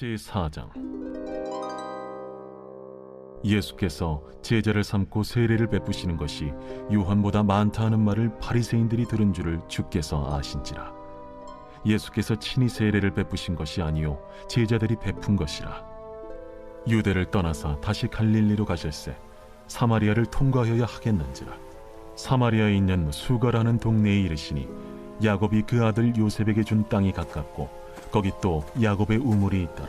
제4장. 예수께서 제자를 삼고 세례를 베푸시는 것이 요한보다 많다 하는 말을 바리새인들이 들은 줄을 주께서 아신지라. 예수께서 친히 세례를 베푸신 것이 아니요 제자들이 베푼 것이라. 유대를 떠나사 다시 갈릴리로 가실새 사마리아를 통과하여야 하겠는지라. 사마리아에 있는 수가라는 동네에 이르시니 야곱이 그 아들 요셉에게 준 땅이 가깝고 거기 또 야곱의 우물이 있더라.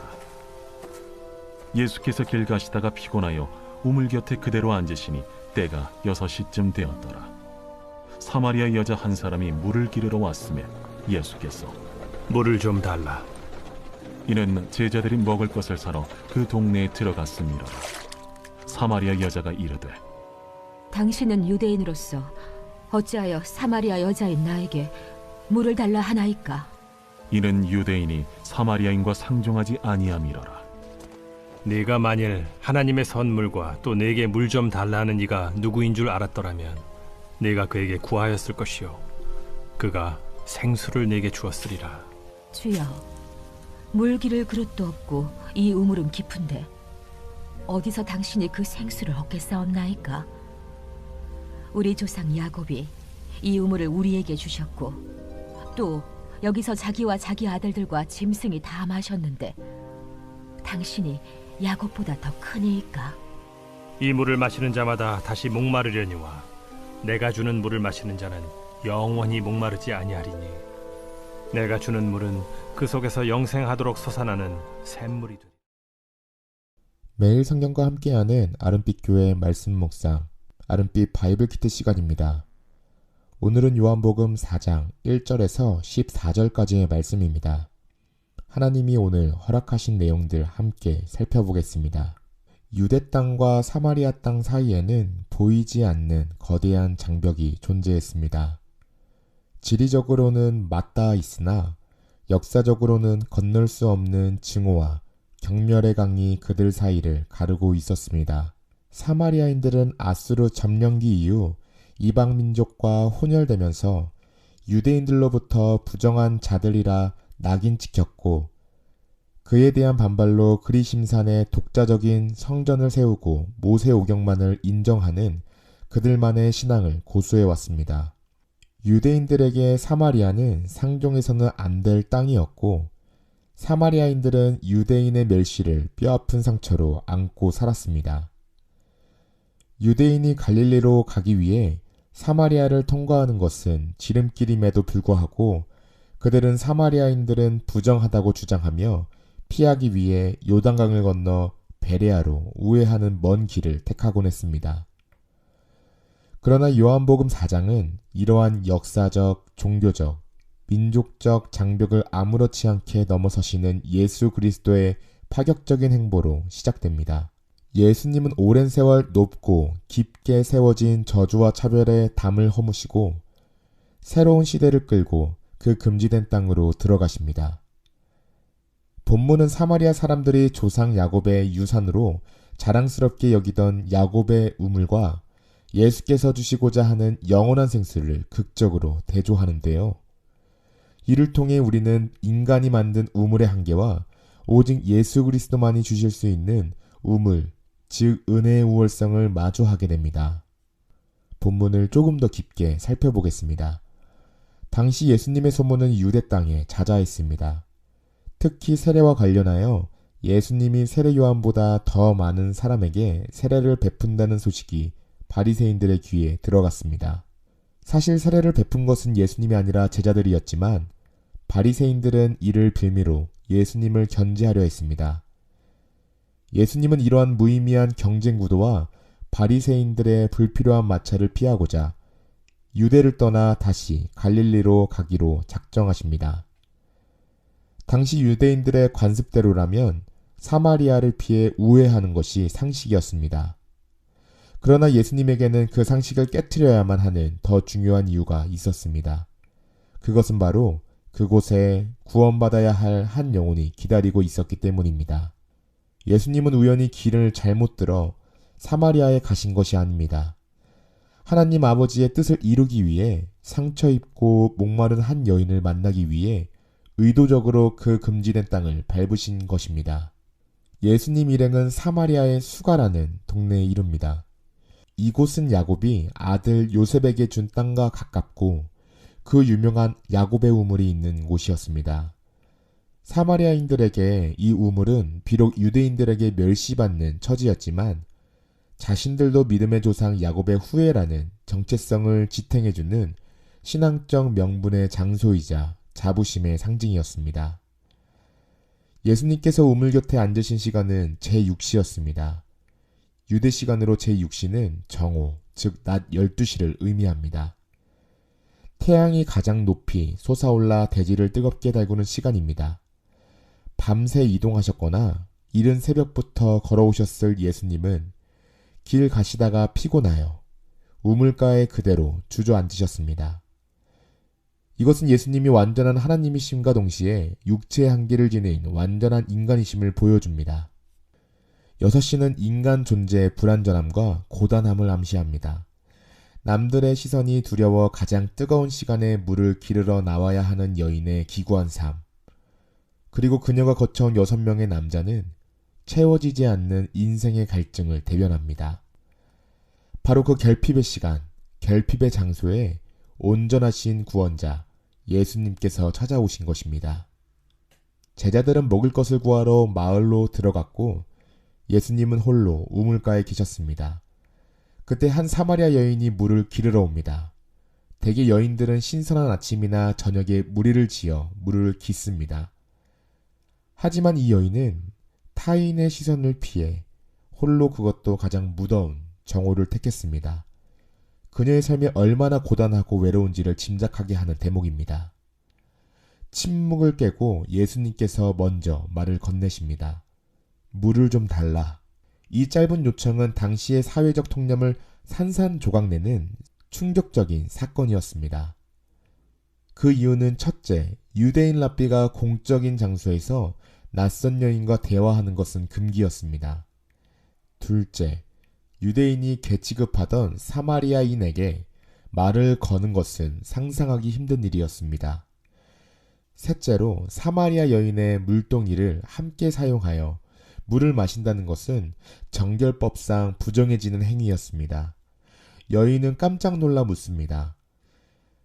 예수께서 길 가시다가 피곤하여 우물 곁에 그대로 앉으시니 때가 6시쯤 되었더라. 사마리아 여자 한 사람이 물을 기르러 왔으며 예수께서 물을 좀 달라. 이는 제자들이 먹을 것을 사러 그 동네에 들어갔음이로라. 사마리아 여자가 이르되 당신은 유대인으로서 어찌하여 사마리아 여자인 나에게 물을 달라 하나이까? 이는 유대인이 사마리아인과 상종하지 아니함이로라. 네가 만일 하나님의 선물과 또 내게 물 좀 달라 하는 이가 누구인 줄 알았더라면 네가 그에게 구하였을 것이요 그가 생수를 내게 주었으리라. 주여, 물 기를 그릇도 없고 이 우물은 깊은데 어디서 당신이 그 생수를 얻겠사옵나이까? 우리 조상 야곱이 이 우물을 우리에게 주셨고 또 여기서 자기와 자기 아들들과 짐승이 다 마셨는데 당신이 야곱보다 더 크니이까? 이 물을 마시는 자마다 다시 목마르려니와 내가 주는 물을 마시는 자는 영원히 목마르지 아니하리니 내가 주는 물은 그 속에서 영생하도록 솟아나는 샘물이 되리라. 매일 성경과 함께하는 아름빛 교회 말씀 묵상, 아름빛 바이블 키트 시간입니다. 오늘은 요한복음 4장 1절에서 14절까지의 말씀입니다. 하나님이 오늘 허락하신 내용들 함께 살펴보겠습니다. 유대 땅과 사마리아 땅 사이에는 보이지 않는 거대한 장벽이 존재했습니다. 지리적으로는 맞닿아 있으나 역사적으로는 건널 수 없는 증오와 경멸의 강이 그들 사이를 가르고 있었습니다. 사마리아인들은 아수르 점령기 이후 이방 민족과 혼혈되면서 유대인들로부터 부정한 자들이라 낙인 찍혔고 그에 대한 반발로 그리심산에 독자적인 성전을 세우고 모세오경만을 인정하는 그들만의 신앙을 고수해왔습니다. 유대인들에게 사마리아는 상종해서는 안 될 땅이었고 사마리아인들은 유대인의 멸시를 뼈아픈 상처로 안고 살았습니다. 유대인이 갈릴리로 가기 위해 사마리아를 통과하는 것은 지름길임에도 불구하고 그들은 사마리아인들은 부정하다고 주장하며 피하기 위해 요단강을 건너 베레아로 우회하는 먼 길을 택하곤 했습니다. 그러나 요한복음 4장은 이러한 역사적, 종교적, 민족적 장벽을 아무렇지 않게 넘어서시는 예수 그리스도의 파격적인 행보로 시작됩니다. 예수님은 오랜 세월 높고 깊게 세워진 저주와 차별의 담을 허무시고 새로운 시대를 끌고 그 금지된 땅으로 들어가십니다. 본문은 사마리아 사람들이 조상 야곱의 유산으로 자랑스럽게 여기던 야곱의 우물과 예수께서 주시고자 하는 영원한 생수를 극적으로 대조하는데요. 이를 통해 우리는 인간이 만든 우물의 한계와 오직 예수 그리스도만이 주실 수 있는 우물, 즉 은혜의 우월성을 마주하게 됩니다. 본문을 조금 더 깊게 살펴보겠습니다. 당시 예수님의 소문은 유대 땅에 자자했습니다. 특히 세례와 관련하여 예수님이 세례 요한보다 더 많은 사람에게 세례를 베푼다는 소식이 바리새인들의 귀에 들어갔습니다. 사실 세례를 베푼 것은 예수님이 아니라 제자들이었지만 바리새인들은 이를 빌미로 예수님을 견제하려 했습니다. 예수님은 이러한 무의미한 경쟁 구도와 바리새인들의 불필요한 마찰을 피하고자 유대를 떠나 다시 갈릴리로 가기로 작정하십니다. 당시 유대인들의 관습대로라면 사마리아를 피해 우회하는 것이 상식이었습니다. 그러나 예수님에게는 그 상식을 깨트려야만 하는 더 중요한 이유가 있었습니다. 그것은 바로 그곳에 구원받아야 할 한 영혼이 기다리고 있었기 때문입니다. 예수님은 우연히 길을 잘못 들어 사마리아에 가신 것이 아닙니다. 하나님 아버지의 뜻을 이루기 위해 상처 입고 목마른 한 여인을 만나기 위해 의도적으로 그 금지된 땅을 밟으신 것입니다. 예수님 일행은 사마리아의 수가라는 동네에 이릅니다. 이곳은 야곱이 아들 요셉에게 준 땅과 가깝고 그 유명한 야곱의 우물이 있는 곳이었습니다. 사마리아인들에게 이 우물은 비록 유대인들에게 멸시받는 처지였지만 자신들도 믿음의 조상 야곱의 후예라는 정체성을 지탱해주는 신앙적 명분의 장소이자 자부심의 상징이었습니다. 예수님께서 우물 곁에 앉으신 시간은 제6시였습니다. 유대 시간으로 제6시는 정오, 즉 낮 12시를 의미합니다. 태양이 가장 높이 솟아올라 대지를 뜨겁게 달구는 시간입니다. 밤새 이동하셨거나 이른 새벽부터 걸어오셨을 예수님은 길 가시다가 피곤하여 우물가에 그대로 주저앉으셨습니다. 이것은 예수님이 완전한 하나님이심과 동시에 육체의 한계를 지닌 완전한 인간이심을 보여줍니다. 6시는 인간 존재의 불완전함과 고단함을 암시합니다. 남들의 시선이 두려워 가장 뜨거운 시간에 물을 기르러 나와야 하는 여인의 기구한 삶, 그리고 그녀가 거쳐온 6명의 남자는 채워지지 않는 인생의 갈증을 대변합니다. 바로 그 결핍의 시간, 결핍의 장소에 온전하신 구원자 예수님께서 찾아오신 것입니다. 제자들은 먹을 것을 구하러 마을로 들어갔고 예수님은 홀로 우물가에 계셨습니다. 그때 한 사마리아 여인이 물을 기르러 옵니다. 대개 여인들은 신선한 아침이나 저녁에 무리를 지어 물을 깃습니다. 하지만 이 여인은 타인의 시선을 피해 홀로, 그것도 가장 무더운 정오를 택했습니다. 그녀의 삶이 얼마나 고단하고 외로운지를 짐작하게 하는 대목입니다. 침묵을 깨고 예수님께서 먼저 말을 건네십니다. 물을 좀 달라. 이 짧은 요청은 당시의 사회적 통념을 산산조각내는 충격적인 사건이었습니다. 그 이유는 첫째, 유대인 랍비가 공적인 장소에서 낯선 여인과 대화하는 것은 금기였습니다. 둘째, 유대인이 개취급하던 사마리아인에게 말을 거는 것은 상상하기 힘든 일이었습니다. 셋째로, 사마리아 여인의 물동이를 함께 사용하여 물을 마신다는 것은 정결법상 부정해지는 행위였습니다. 여인은 깜짝 놀라 묻습니다.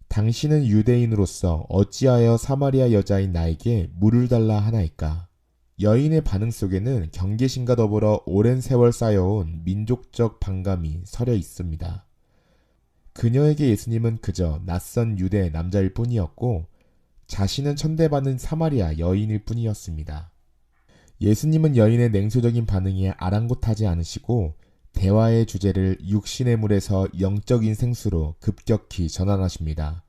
당신은 유대인으로서 어찌하여 사마리아 여자인 나에게 물을 달라 하나이까? 여인의 반응 속에는 경계심과 더불어 오랜 세월 쌓여온 민족적 반감이 서려 있습니다. 그녀에게 예수님은 그저 낯선 유대 남자일 뿐이었고 자신은 천대받는 사마리아 여인일 뿐이었습니다. 예수님은 여인의 냉소적인 반응에 아랑곳하지 않으시고 대화의 주제를 육신의 물에서 영적인 생수로 급격히 전환하십니다.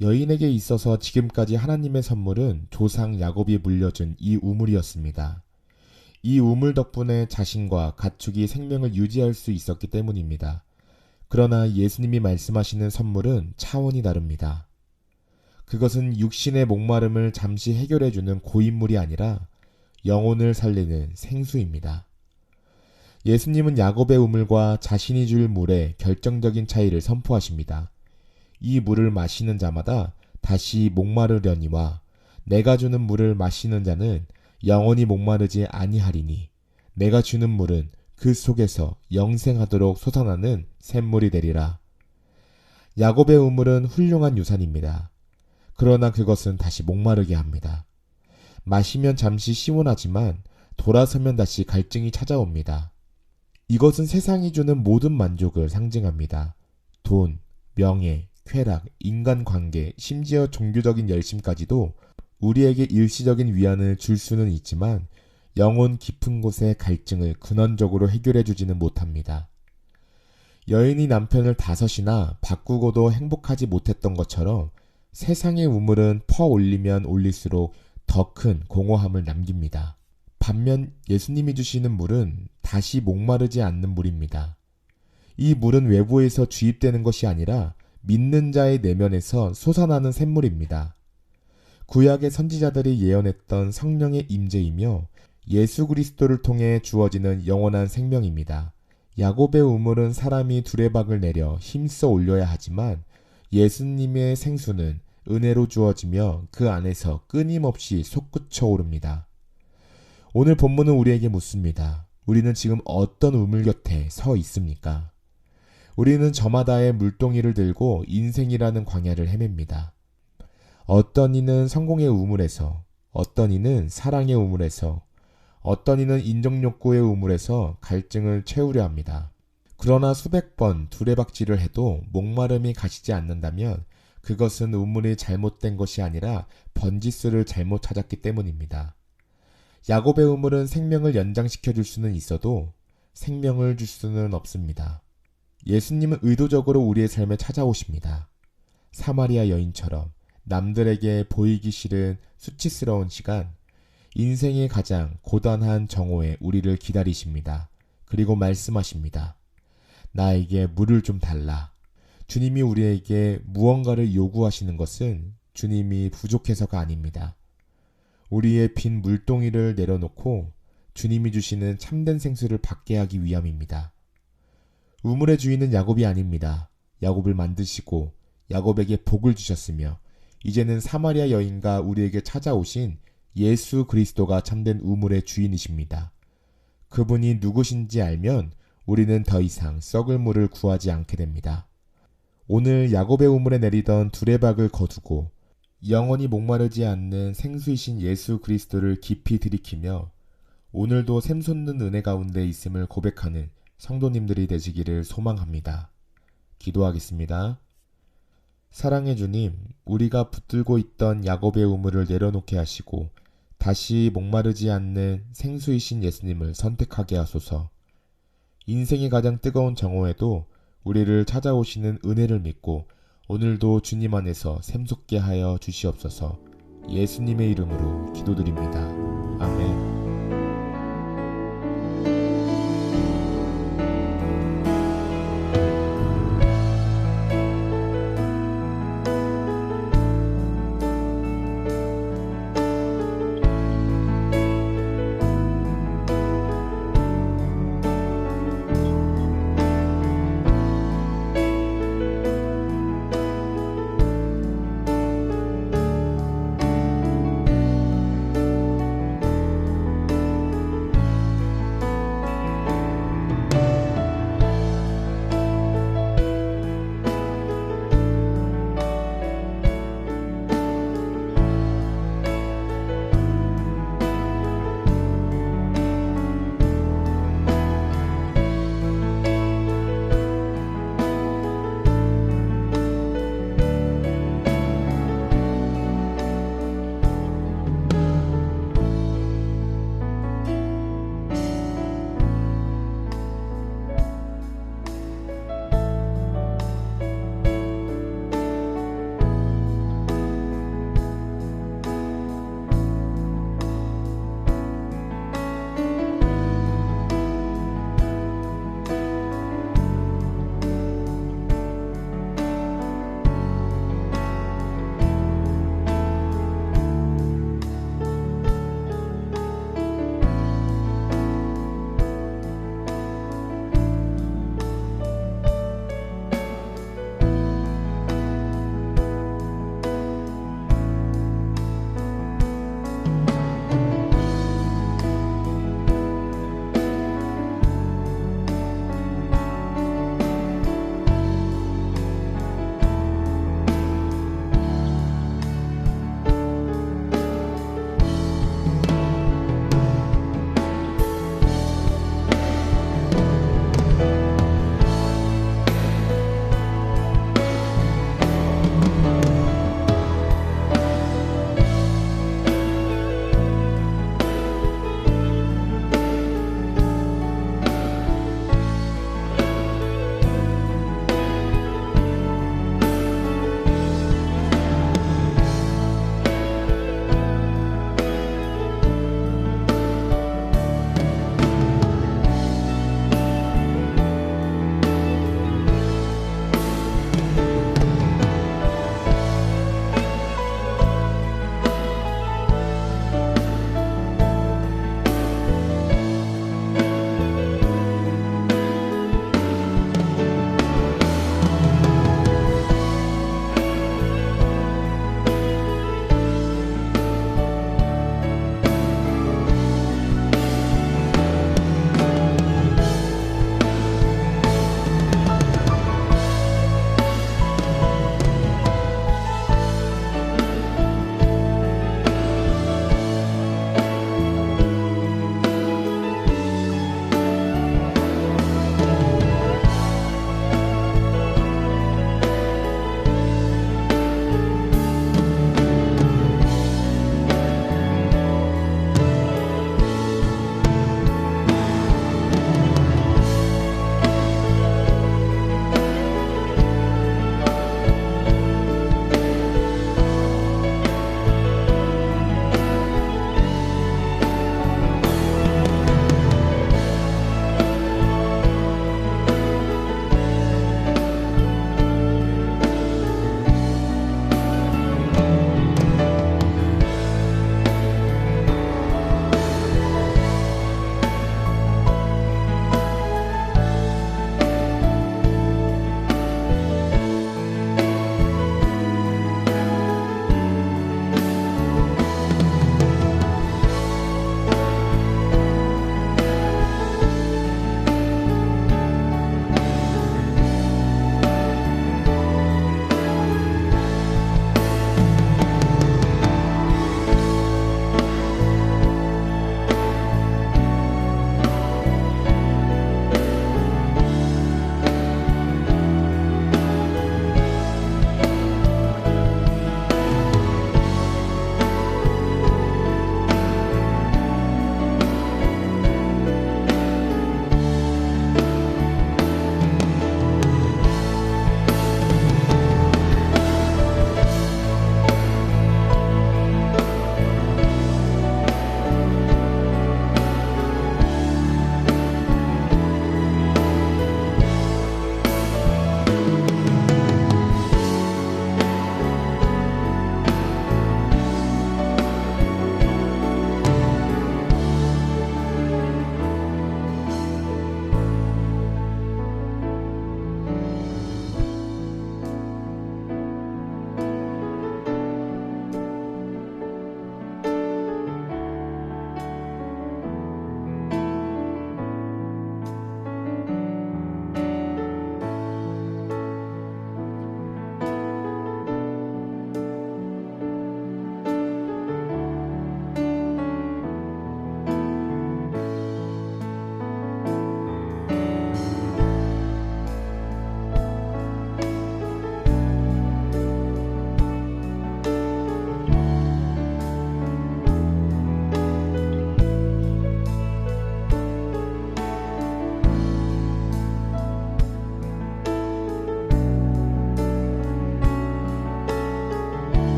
여인에게 있어서 지금까지 하나님의 선물은 조상 야곱이 물려준 이 우물이었습니다. 이 우물 덕분에 자신과 가축이 생명을 유지할 수 있었기 때문입니다. 그러나 예수님이 말씀하시는 선물은 차원이 다릅니다. 그것은 육신의 목마름을 잠시 해결해주는 고인물이 아니라 영혼을 살리는 생수입니다. 예수님은 야곱의 우물과 자신이 줄 물의 결정적인 차이를 선포하십니다. 이 물을 마시는 자마다 다시 목마르려니와 내가 주는 물을 마시는 자는 영원히 목마르지 아니하리니 내가 주는 물은 그 속에서 영생하도록 솟아나는 샘물이 되리라. 야곱의 우물은 훌륭한 유산입니다. 그러나 그것은 다시 목마르게 합니다. 마시면 잠시 시원하지만 돌아서면 다시 갈증이 찾아옵니다. 이것은 세상이 주는 모든 만족을 상징합니다. 돈, 명예, 쾌락, 인간관계, 심지어 종교적인 열심까지도 우리에게 일시적인 위안을 줄 수는 있지만 영혼 깊은 곳의 갈증을 근원적으로 해결해주지는 못합니다. 여인이 남편을 5이나 바꾸고도 행복하지 못했던 것처럼 세상의 우물은 퍼 올리면 올릴수록 더 큰 공허함을 남깁니다. 반면 예수님이 주시는 물은 다시 목마르지 않는 물입니다. 이 물은 외부에서 주입되는 것이 아니라 믿는 자의 내면에서 솟아나는 샘물입니다. 구약의 선지자들이 예언했던 성령의 임재이며 예수 그리스도를 통해 주어지는 영원한 생명입니다. 야곱의 우물은 사람이 두레박을 내려 힘써 올려야 하지만 예수님의 생수는 은혜로 주어지며 그 안에서 끊임없이 솟구쳐 오릅니다. 오늘 본문은 우리에게 묻습니다. 우리는 지금 어떤 우물 곁에 서 있습니까? 우리는 저마다의 물동이를 들고 인생이라는 광야를 헤맵니다. 어떤 이는 성공의 우물에서, 어떤 이는 사랑의 우물에서, 어떤 이는 인정욕구의 우물에서 갈증을 채우려 합니다. 그러나 수백 번 두레박질을 해도 목마름이 가시지 않는다면 그것은 우물이 잘못된 것이 아니라 번지수를 잘못 찾았기 때문입니다. 야곱의 우물은 생명을 연장시켜 줄 수는 있어도 생명을 줄 수는 없습니다. 예수님은 의도적으로 우리의 삶에 찾아오십니다. 사마리아 여인처럼 남들에게 보이기 싫은 수치스러운 시간, 인생의 가장 고단한 정오에 우리를 기다리십니다. 그리고 말씀하십니다. 나에게 물을 좀 달라. 주님이 우리에게 무언가를 요구하시는 것은 주님이 부족해서가 아닙니다. 우리의 빈 물동이를 내려놓고 주님이 주시는 참된 생수를 받게 하기 위함입니다. 우물의 주인은 야곱이 아닙니다. 야곱을 만드시고 야곱에게 복을 주셨으며 이제는 사마리아 여인과 우리에게 찾아오신 예수 그리스도가 참된 우물의 주인이십니다. 그분이 누구신지 알면 우리는 더 이상 썩을 물을 구하지 않게 됩니다. 오늘 야곱의 우물에 내리던 두레박을 거두고 영원히 목마르지 않는 생수이신 예수 그리스도를 깊이 들이키며 오늘도 샘솟는 은혜 가운데 있음을 고백하는 성도님들이 되시기를 소망합니다. 기도하겠습니다. 사랑의 주님, 우리가 붙들고 있던 야곱의 우물을 내려놓게 하시고 다시 목마르지 않는 생수이신 예수님을 선택하게 하소서. 인생이 가장 뜨거운 정오에도 우리를 찾아오시는 은혜를 믿고 오늘도 주님 안에서 샘솟게 하여 주시옵소서. 예수님의 이름으로 기도드립니다. 아멘.